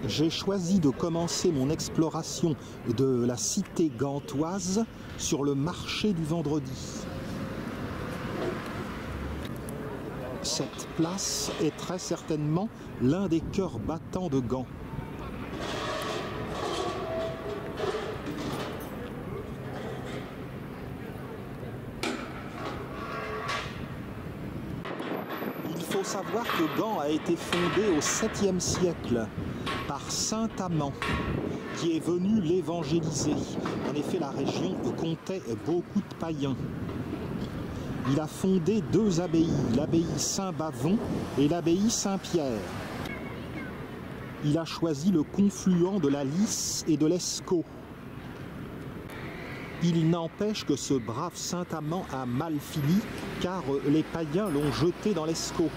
J'ai choisi de commencer mon exploration de la cité gantoise sur le marché du vendredi. Cette place est très certainement l'un des cœurs battants de Gand. Il faut savoir que Gand a été fondé au 7e siècle par saint Amand, qui est venu l'évangéliser. En effet, la région comptait beaucoup de païens. Il a fondé 2 abbayes, l'abbaye Saint-Bavon et l'abbaye Saint-Pierre. Il a choisi le confluent de la Lys et de l'Escaut. Il n'empêche que ce brave saint Amand a mal fini, car les païens l'ont jeté dans l'Escaut.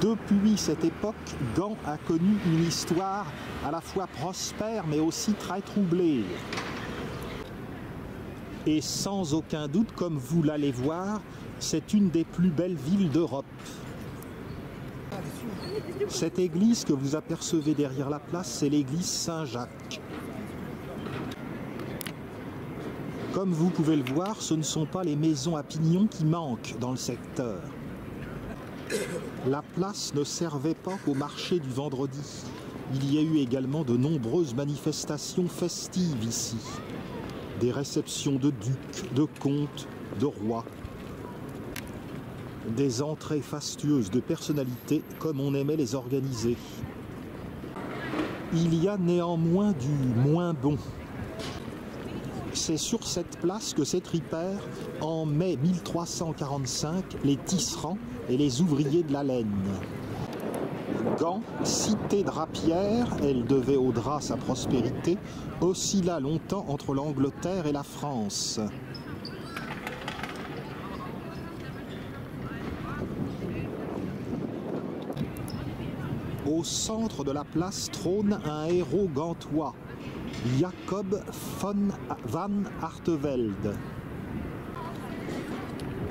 Depuis cette époque, Gand a connu une histoire à la fois prospère mais aussi très troublée. Et sans aucun doute, comme vous l'allez voir, c'est une des plus belles villes d'Europe. Cette église que vous apercevez derrière la place, c'est l'église Saint-Jacques. Comme vous pouvez le voir, ce ne sont pas les maisons à pignons qui manquent dans le secteur. La place ne servait pas qu'au marché du vendredi. Il y a eu également de nombreuses manifestations festives ici. Des réceptions de ducs, de comtes, de rois. Des entrées fastueuses de personnalités comme on aimait les organiser. Il y a néanmoins du moins bon. C'est sur cette place que s'étripèrent en mai 1345 les tisserands et les ouvriers de la laine. Gand, cité drapière, elle devait au drap sa prospérité, oscilla longtemps entre l'Angleterre et la France. Au centre de la place trône un héros gantois, Jacob van Artevelde.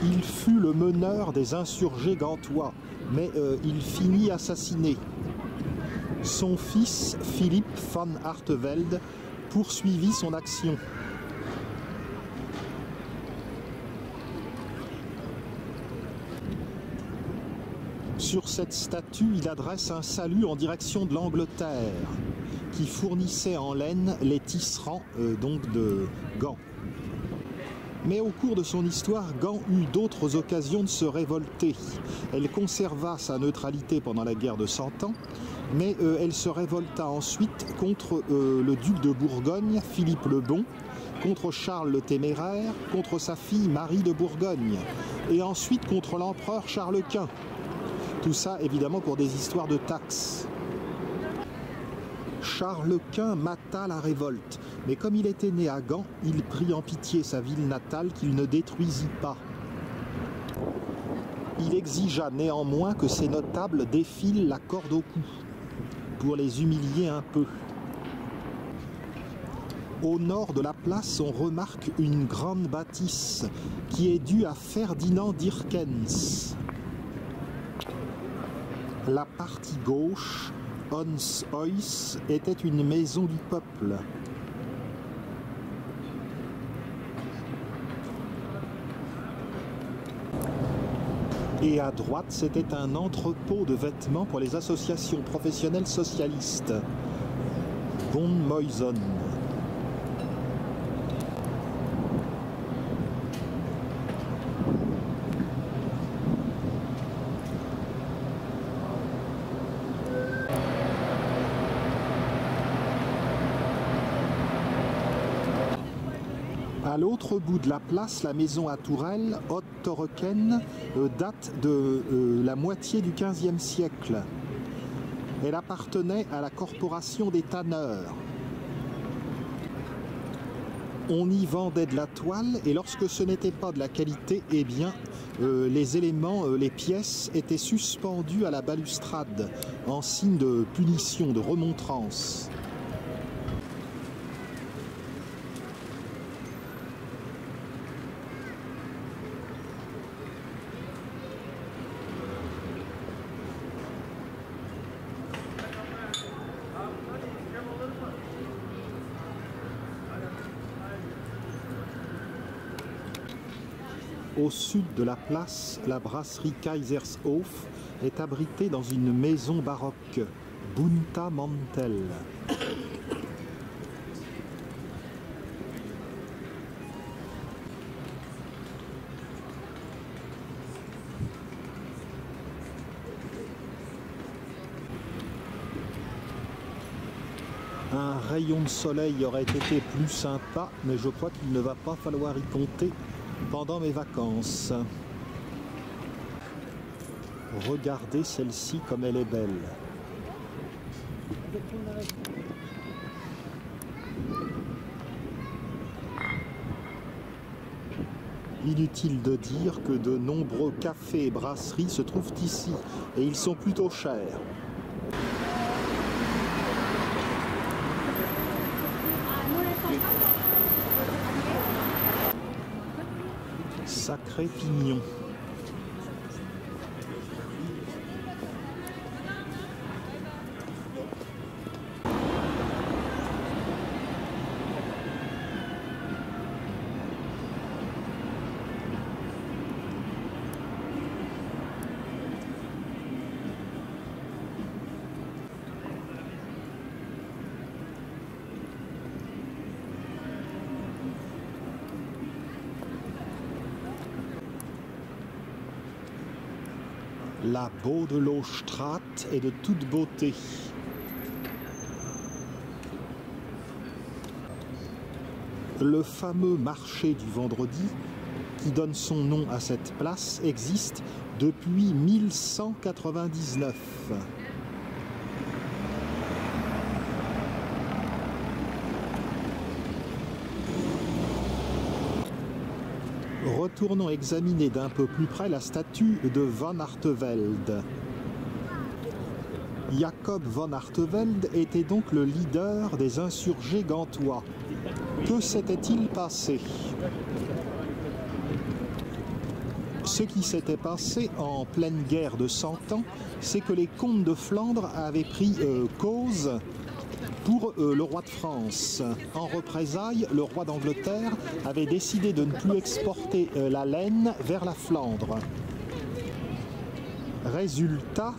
Il fut le meneur des insurgés gantois, mais il finit assassiné. Son fils, Philippe van Artevelde, poursuivit son action. Sur cette statue, il adresse un salut en direction de l'Angleterre, qui fournissait en laine les tisserands donc de Gand. Mais au cours de son histoire, Gand eut d'autres occasions de se révolter. Elle conserva sa neutralité pendant la guerre de 100 ans, mais elle se révolta ensuite contre le duc de Bourgogne, Philippe le Bon, contre Charles le Téméraire, contre sa fille Marie de Bourgogne, et ensuite contre l'empereur Charles Quint. Tout ça, évidemment, pour des histoires de taxes. Charles Quint mata la révolte, mais comme il était né à Gand, il prit en pitié sa ville natale qu'il ne détruisit pas. Il exigea néanmoins que ces notables défilent la corde au cou, pour les humilier un peu. Au nord de la place, on remarque une grande bâtisse qui est due à Ferdinand d'Hyrkens. La partie gauche, Hans Heuss, était une maison du peuple. Et à droite, c'était un entrepôt de vêtements pour les associations professionnelles socialistes. Bondmäusen. À l'autre bout de la place, la maison à tourelle, Haute Toreken, date de la moitié du XVe siècle. Elle appartenait à la corporation des tanneurs. On y vendait de la toile et lorsque ce n'était pas de la qualité, eh bien, les éléments, les pièces étaient suspendues à la balustrade en signe de punition, de remontrance. Au sud de la place, la brasserie Kaisershof est abritée dans une maison baroque, Bunta Mantel. Un rayon de soleil aurait été plus sympa, mais je crois qu'il ne va pas falloir y compter pendant mes vacances. Regardez celle-ci comme elle est belle. Inutile de dire que de nombreux cafés et brasseries se trouvent ici, et ils sont plutôt chers. Sacré pignon. La Bodelostraat est de toute beauté. Le fameux marché du vendredi, qui donne son nom à cette place, existe depuis 1199. Retournons examiner d'un peu plus près la statue de Van Artevelde. Jacob Van Artevelde était donc le leader des insurgés gantois. Que s'était-il passé? Ce qui s'était passé en pleine guerre de 100 ans, c'est que les comtes de Flandre avaient pris cause pour le roi de France. En représailles, le roi d'Angleterre avait décidé de ne plus exporter la laine vers la Flandre. Résultat,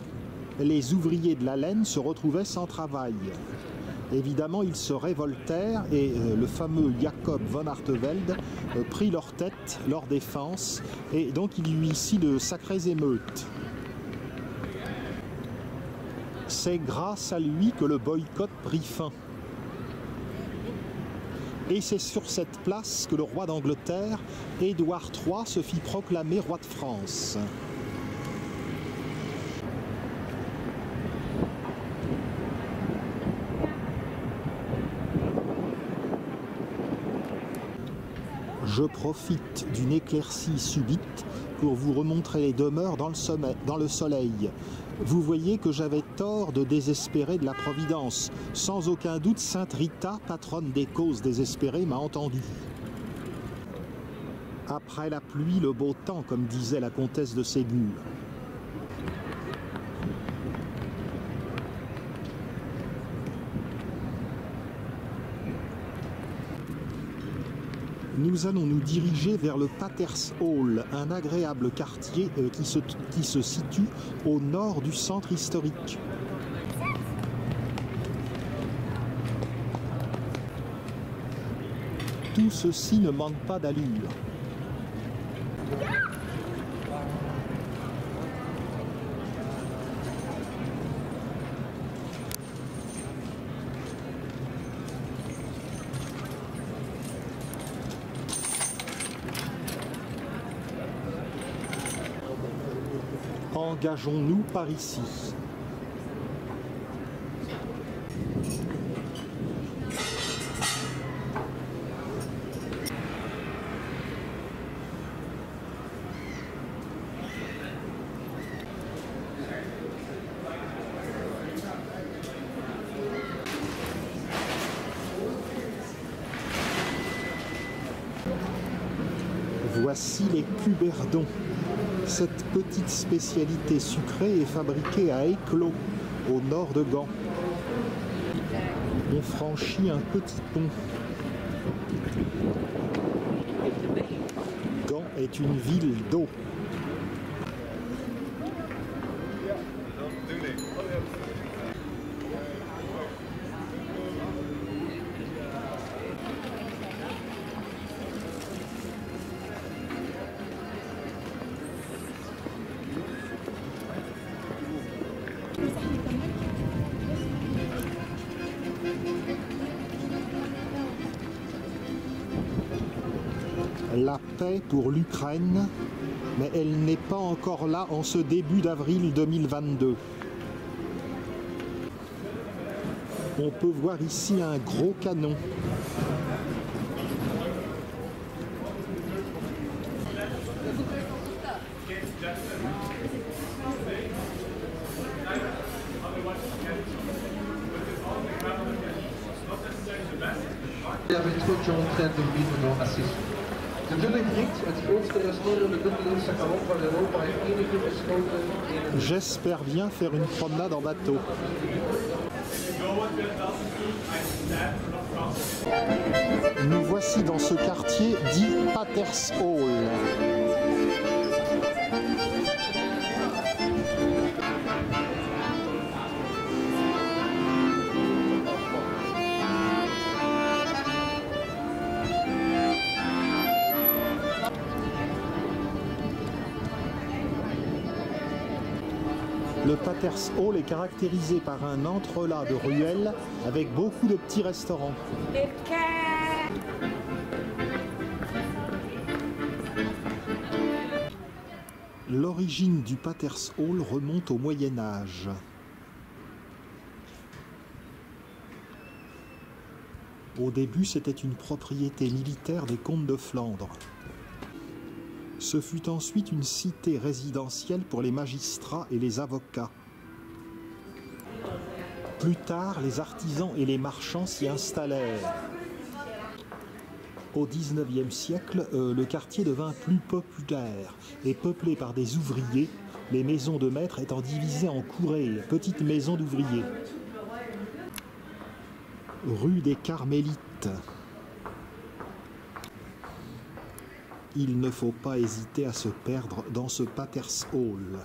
les ouvriers de la laine se retrouvaient sans travail. Évidemment, ils se révoltèrent et le fameux Jacob Van Artevelde prit leur tête, leur défense, et donc il y eut ici de sacrées émeutes. C'est grâce à lui que le boycott prit fin. Et c'est sur cette place que le roi d'Angleterre, Édouard III, se fit proclamer roi de France. Je profite d'une éclaircie subite pour vous remontrer les demeures dans le soleil. Vous voyez que j'avais tort de désespérer de la Providence. Sans aucun doute, Sainte Rita, patronne des causes désespérées, m'a entendu. Après la pluie, le beau temps, comme disait la comtesse de Ségur. Nous allons nous diriger vers le Patershall, un agréable quartier qui se situe au nord du centre historique. Tout ceci ne manque pas d'allure. Engageons-nous par ici. Voici les cuberdons. Cette petite spécialité sucrée est fabriquée à Eeklo, au nord de Gand. On franchit un petit pont. Gand est est une ville d'eau. La paix pour l'Ukraine, mais elle n'est pas encore là en ce début d'avril 2022. On peut voir ici un gros canon. J'espère bien faire une promenade en bateau. Nous voici dans ce quartier dit Patershall. Le Patershall est caractérisé par un entrelac de ruelles avec beaucoup de petits restaurants. L'origine du Patershall remonte au Moyen Âge. Au début, c'était une propriété militaire des comtes de Flandre. Ce fut ensuite une cité résidentielle pour les magistrats et les avocats. Plus tard, les artisans et les marchands s'y installèrent. Au XIXe siècle, le quartier devint plus populaire et peuplé par des ouvriers, les maisons de maîtres étant divisées en courées, petites maisons d'ouvriers. Rue des Carmélites. Il ne faut pas hésiter à se perdre dans ce Patershall.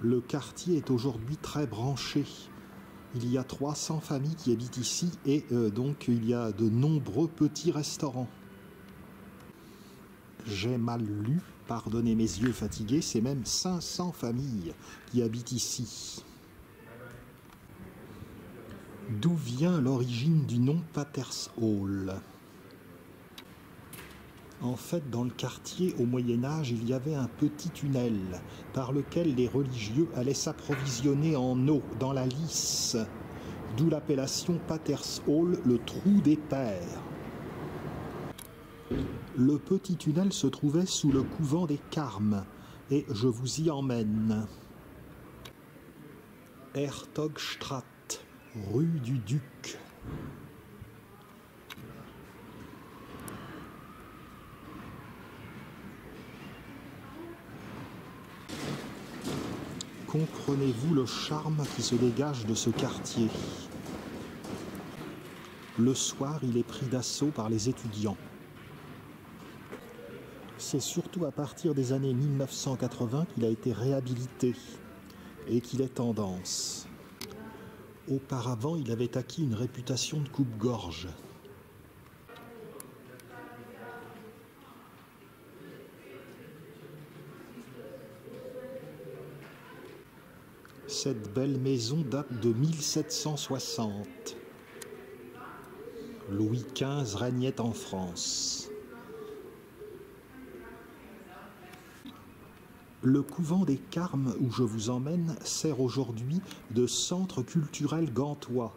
Le quartier est aujourd'hui très branché. Il y a 300 familles qui habitent ici et donc il y a de nombreux petits restaurants. J'ai mal lu, pardonnez mes yeux fatigués, c'est même 500 familles qui habitent ici. D'où vient l'origine du nom Patershall? En fait, dans le quartier, au Moyen-Âge, il y avait un petit tunnel par lequel les religieux allaient s'approvisionner en eau dans la Lys, d'où l'appellation Patershall, le trou des pères. Le petit tunnel se trouvait sous le couvent des Carmes, et je vous y emmène. Hertogstraat, rue du Duc. Comprenez-vous le charme qui se dégage de ce quartier? Le soir, il est pris d'assaut par les étudiants. C'est surtout à partir des années 1980 qu'il a été réhabilité et qu'il est tendance. Auparavant, il avait acquis une réputation de coupe-gorge. Cette belle maison date de 1760. Louis XV régnait en France. Le couvent des Carmes où je vous emmène sert aujourd'hui de centre culturel gantois.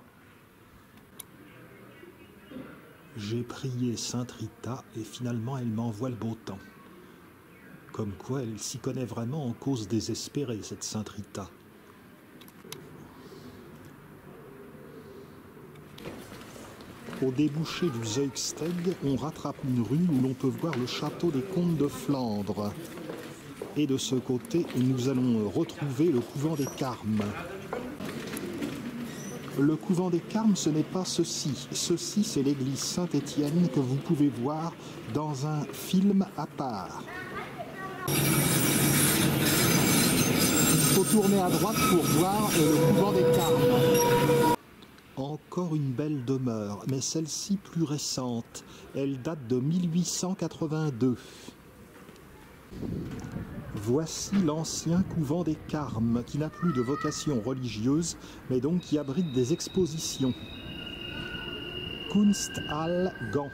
J'ai prié Sainte Rita et finalement elle m'envoie le beau temps. Comme quoi elle s'y connaît vraiment en cause désespérée, cette Sainte Rita. Au débouché du Zeugsteg, on rattrape une rue où l'on peut voir le château des comtes de Flandre. Et de ce côté, nous allons retrouver le couvent des Carmes. Le couvent des Carmes, ce n'est pas ceci. Ceci, c'est l'église Saint-Étienne que vous pouvez voir dans un film à part. Il faut tourner à droite pour voir le couvent des Carmes. Encore une belle demeure, mais celle-ci plus récente. Elle date de 1882. Voici l'ancien couvent des Carmes, qui n'a plus de vocation religieuse, mais donc qui abrite des expositions. Kunsthalle Gand.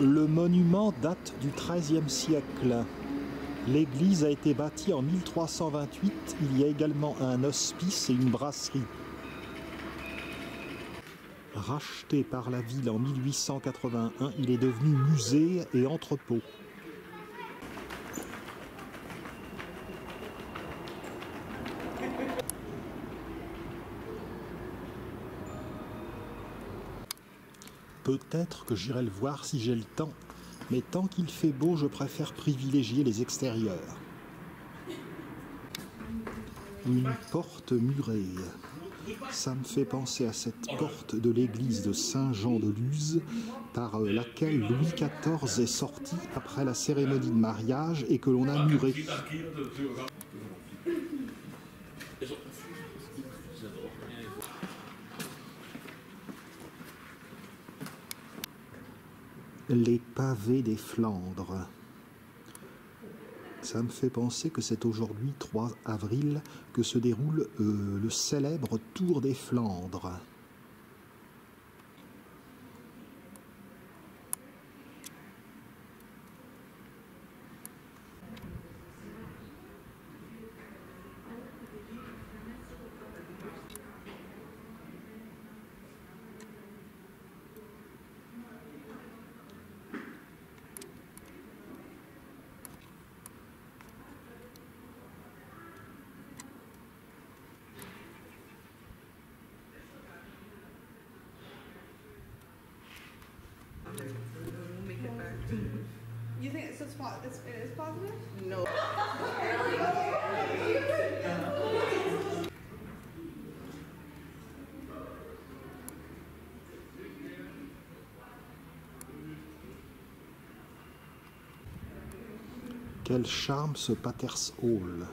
Le monument date du XIIIe siècle. L'église a été bâtie en 1328. Il y a également un hospice et une brasserie. Racheté par la ville en 1881, il est devenu musée et entrepôt. Peut-être que j'irai le voir si j'ai le temps, mais tant qu'il fait beau, je préfère privilégier les extérieurs. Une porte murée. Ça me fait penser à cette porte de l'église de Saint-Jean-de-Luz, par laquelle Louis XIV est sorti après la cérémonie de mariage et que l'on a murée. Les pavés des Flandres. Ça me fait penser que c'est aujourd'hui, 3 avril, que se déroule le célèbre Tour des Flandres. You think it's positive? No. Quel charme ce Pater's Hall!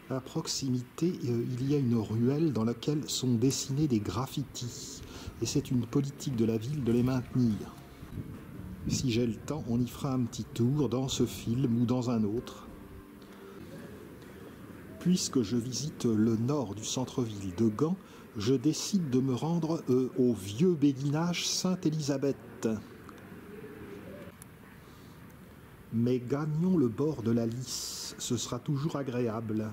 À proximité, il y a une ruelle dans laquelle sont dessinés des graffitis. Et c'est une politique de la ville de les maintenir. Si j'ai le temps, on y fera un petit tour dans ce film ou dans un autre. Puisque je visite le nord du centre-ville de Gand, je décide de me rendre au vieux béguinage Sainte-Élisabeth. Mais gagnons le bord de la Lys, ce sera toujours agréable.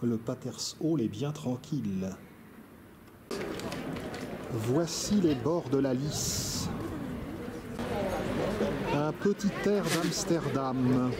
Le Pater's Hall est bien tranquille. Voici les bords de la Lys. Un petit air d'Amsterdam.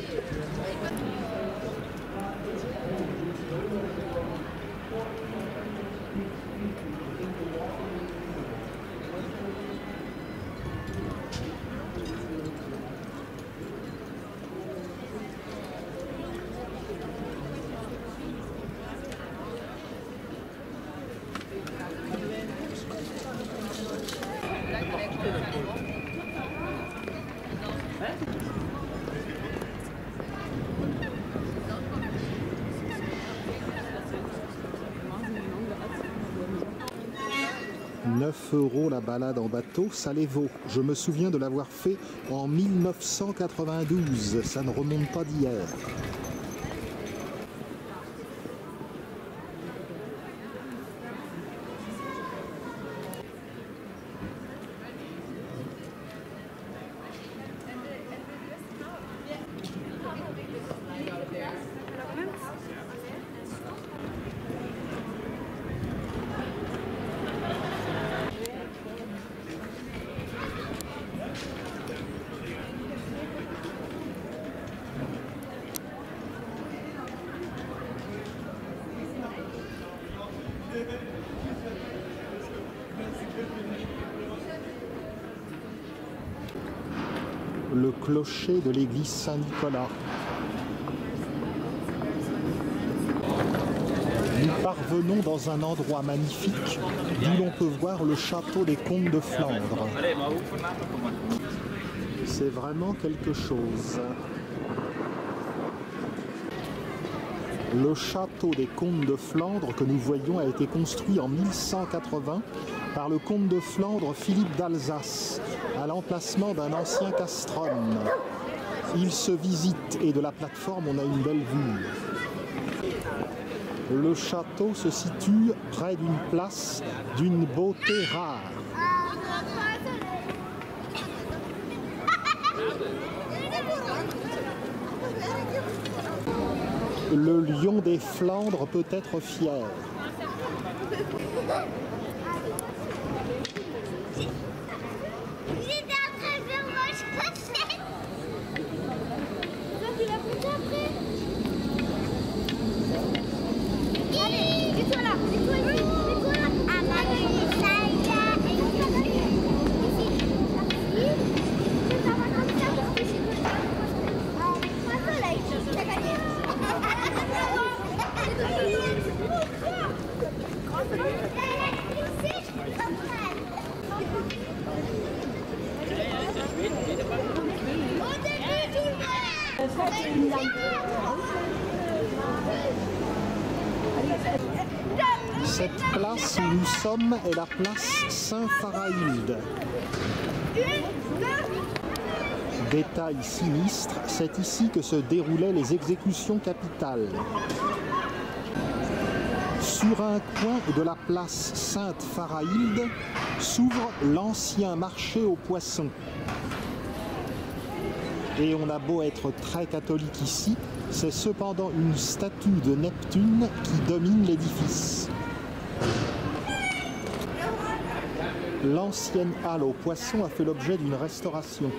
€9 la balade en bateau, ça les vaut. Je me souviens de l'avoir fait en 1992, ça ne remonte pas d'hier. le clocher de l'église Saint-Nicolas. Nous parvenons dans un endroit magnifique d'où l'on peut voir le château des comtes de Flandre. C'est vraiment quelque chose. Le château des comtes de Flandre que nous voyons a été construit en 1180 par le comte de Flandre Philippe d'Alsace, à l'emplacement d'un ancien castrum. Il se visite et de la plateforme on a une belle vue. Le château se situe près d'une place d'une beauté rare. Le lion des Flandres peut être fier. Cette place où nous sommes est la place Saint-Pharaïlde. Détail sinistre, c'est ici que se déroulaient les exécutions capitales. Sur un coin de la place Sainte-Pharaïlde s'ouvre l'ancien marché aux poissons. Et on a beau être très catholique ici, c'est cependant une statue de Neptune qui domine l'édifice. L'ancienne halle aux poissons a fait l'objet d'une restauration.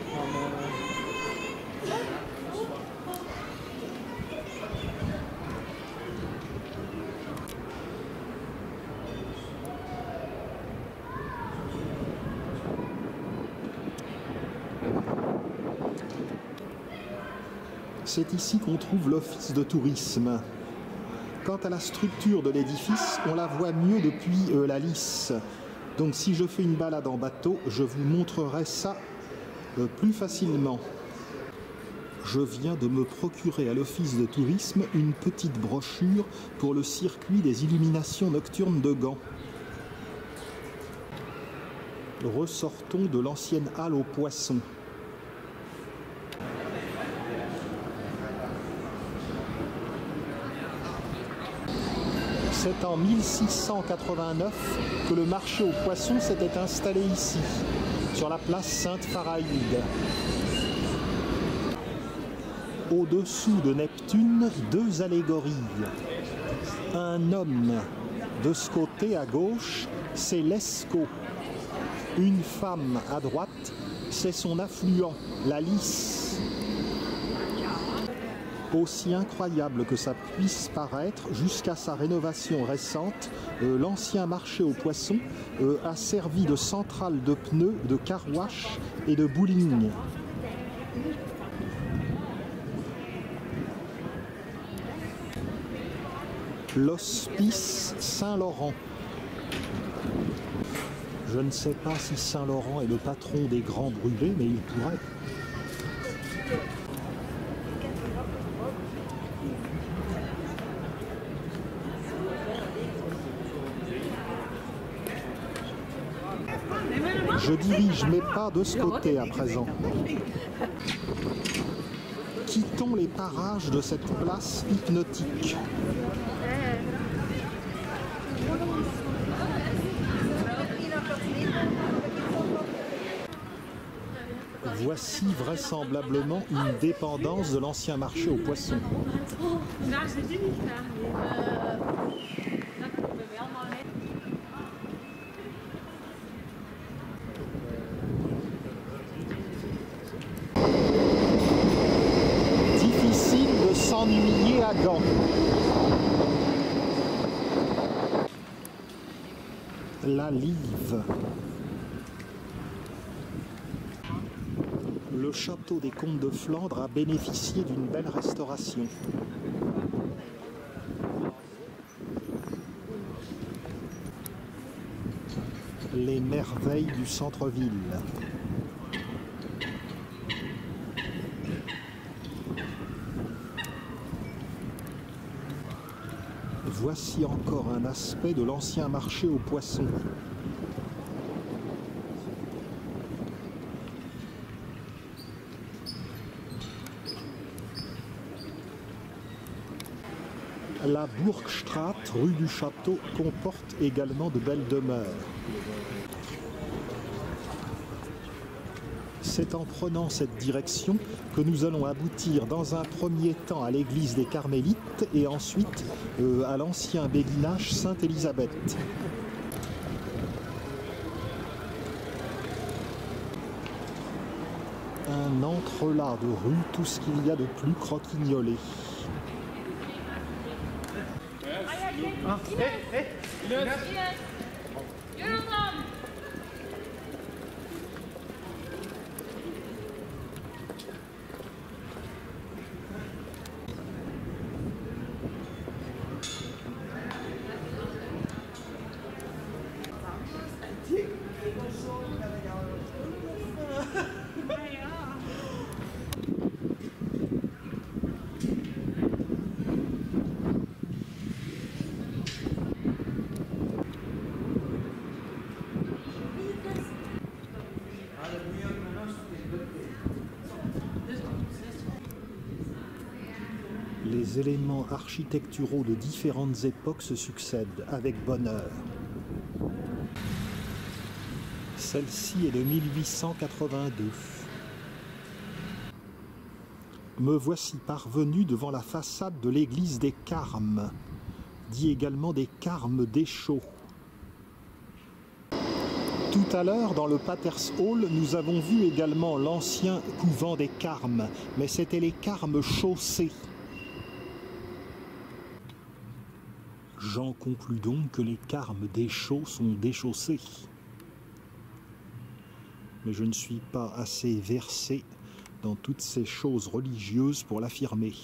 C'est ici qu'on trouve l'office de tourisme. Quant à la structure de l'édifice, on la voit mieux depuis la Lys. Donc si je fais une balade en bateau, je vous montrerai ça plus facilement. Je viens de me procurer à l'office de tourisme une petite brochure pour le circuit des illuminations nocturnes de Gand. Ressortons de l'ancienne halle aux poissons. C'est en 1689 que le marché aux poissons s'était installé ici, sur la place Sainte-Pharaïlde. Au-dessous de Neptune, deux allégories. Un homme, de ce côté à gauche, c'est l'Escaut. Une femme à droite, c'est son affluent, la Lys. Aussi incroyable que ça puisse paraître, jusqu'à sa rénovation récente, l'ancien marché aux poissons a servi de centrale de pneus, de car-wash et de bowling. L'hospice Saint-Laurent. Je ne sais pas si Saint-Laurent est le patron des grands brûlés, mais il pourrait. Je dirige mes pas de ce côté à présent. Quittons les parages de cette place hypnotique. Voici vraisemblablement une dépendance de l'ancien marché aux poissons. Difficile de s'ennuyer à Gand. La Live. Le château des comtes de Flandre a bénéficié d'une belle restauration. Les merveilles du centre-ville. Voici encore un aspect de l'ancien marché aux poissons. La Burgstraat, rue du Château, comporte également de belles demeures. C'est en prenant cette direction que nous allons aboutir dans un premier temps à l'église des Carmélites et ensuite à l'ancien béguinage Sainte-Élisabeth. Un entrelac de rues, tout ce qu'il y a de plus croquignolé. Les éléments architecturaux de différentes époques se succèdent avec bonheur. Celle-ci est de 1882. Me voici parvenu devant la façade de l'église des Carmes, dit également des Carmes d'Échaud. Tout à l'heure, dans le Paters Hall, nous avons vu également l'ancien couvent des Carmes, mais c'était les Carmes chaussés. J'en conclus donc que les Carmes d'Échaud sont déchaussés. Mais je ne suis pas assez versé dans toutes ces choses religieuses pour l'affirmer.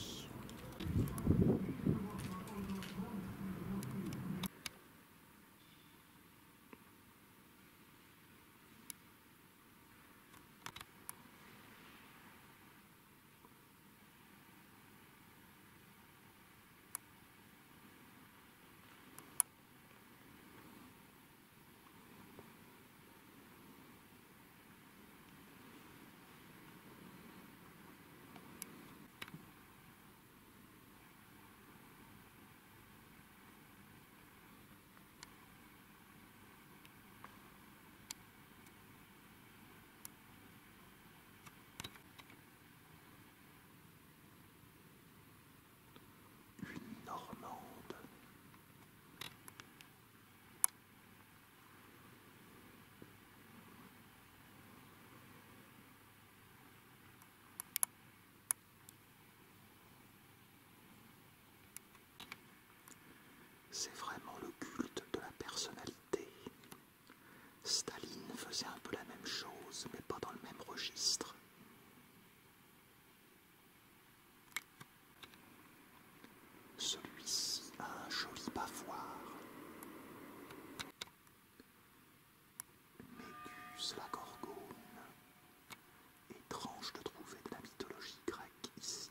C'est vraiment le culte de la personnalité. Staline faisait un peu la même chose, mais pas dans le même registre. Celui-ci a un joli bavoir. Méduse la gorgone. Étrange de trouver de la mythologie grecque ici.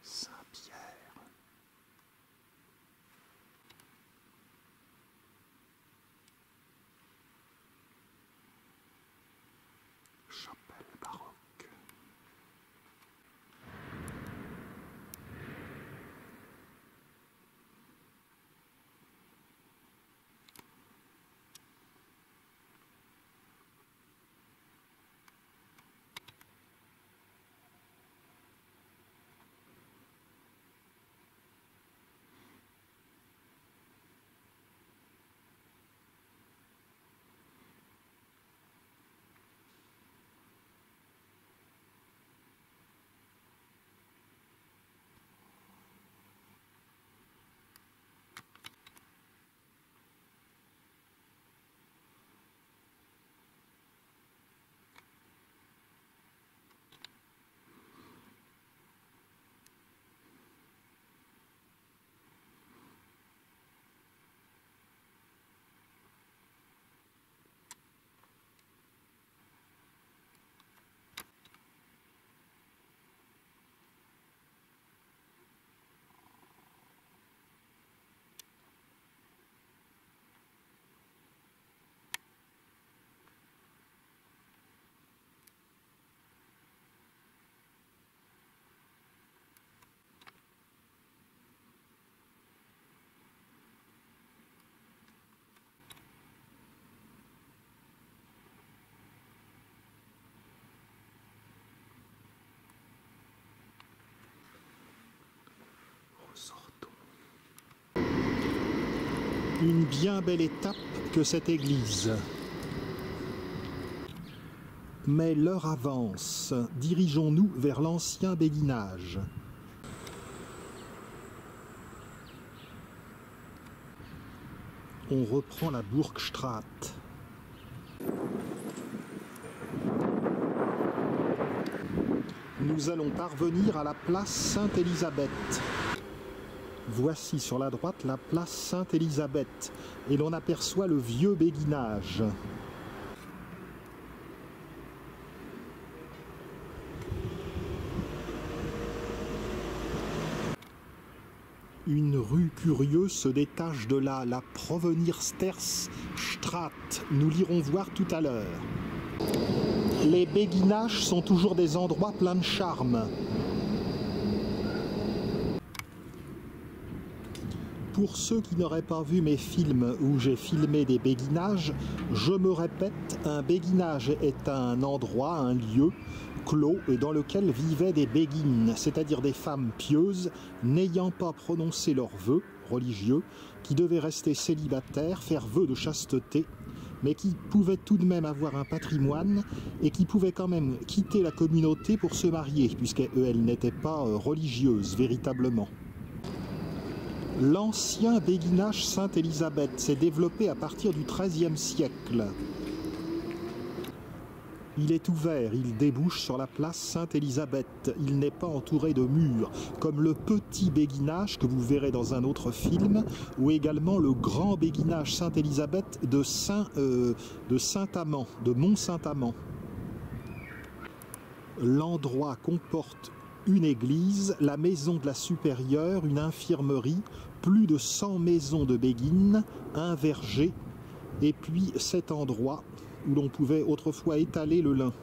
Saint-Pierre. Une bien belle étape que cette église. Mais l'heure avance. Dirigeons-nous vers l'ancien béguinage. On reprend la Burgstraat. Nous allons parvenir à la place Sainte-Élisabeth. Voici sur la droite la place Sainte-Élisabeth et l'on aperçoit le vieux béguinage. Une rue curieuse se détache de là, la Provenirsterstraat. Nous l'irons voir tout à l'heure. Les béguinages sont toujours des endroits pleins de charme. Pour ceux qui n'auraient pas vu mes films où j'ai filmé des béguinages, je me répète, un béguinage est un endroit, un lieu clos dans lequel vivaient des béguines, c'est-à-dire des femmes pieuses n'ayant pas prononcé leurs vœux religieux, qui devaient rester célibataires, faire vœu de chasteté, mais qui pouvaient tout de même avoir un patrimoine et qui pouvaient quand même quitter la communauté pour se marier, puisqu'elles n'étaient pas religieuses véritablement. L'ancien béguinage Sainte-Élisabeth s'est développé à partir du XIIIe siècle. Il est ouvert, il débouche sur la place Sainte-Élisabeth. Il n'est pas entouré de murs, comme le petit béguinage que vous verrez dans un autre film, ou également le grand béguinage Sainte-Élisabeth de Saint-Amand, de Mont-Saint-Amand. L'endroit comporte une église, la maison de la supérieure, une infirmerie, plus de 100 maisons de béguines, un verger, et puis cet endroit où l'on pouvait autrefois étaler le lin.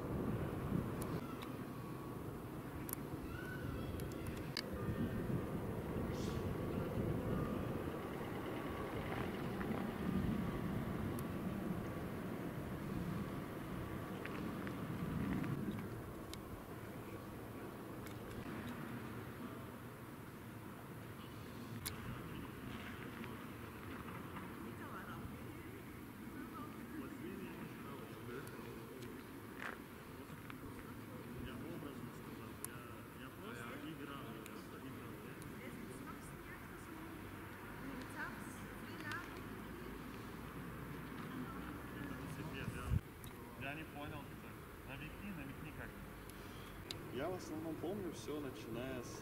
Я не понял, намекни как. Я в основном помню все, начиная с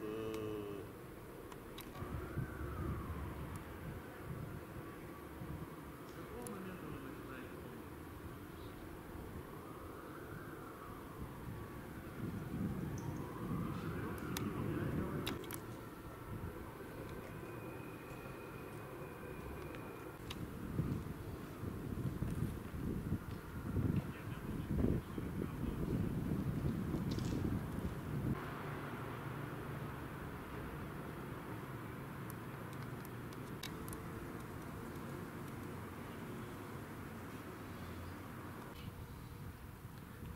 Какого момента вы начинаете помнить?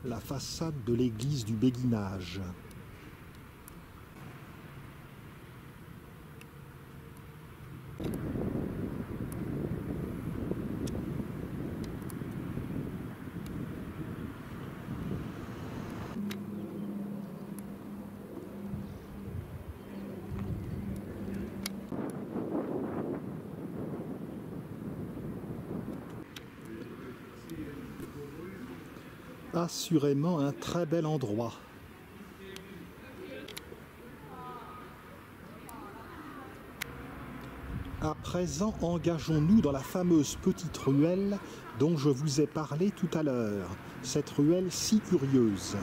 La façade de l'église du béguinage. Assurément un très bel endroit. À présent, engageons-nous dans la fameuse petite ruelle dont je vous ai parlé tout à l'heure. Cette ruelle si curieuse.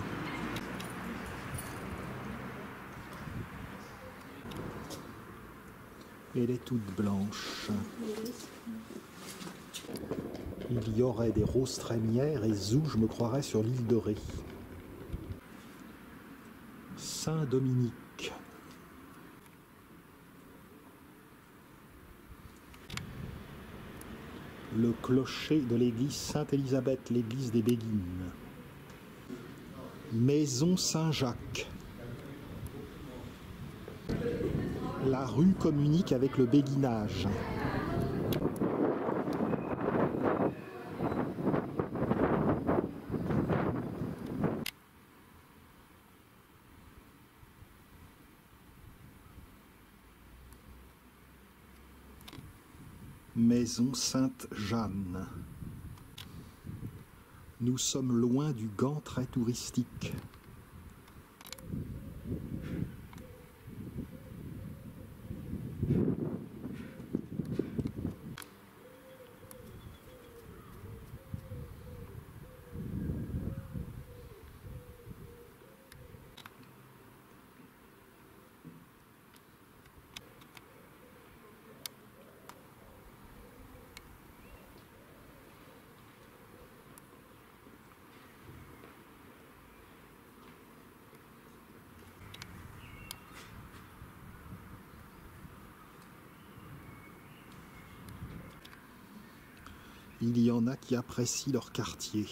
Elle est toute blanche. Il y aurait des roses trémières et zou, je me croirais sur l'île de Ré. Saint-Dominique. Le clocher de l'église Sainte-Élisabeth, l'église des Béguines. Maison Saint-Jacques. La rue communique avec le béguinage. Maison Sainte-Jeanne. Nous sommes loin du Gand très touristique. Il y en a qui apprécient leur quartier.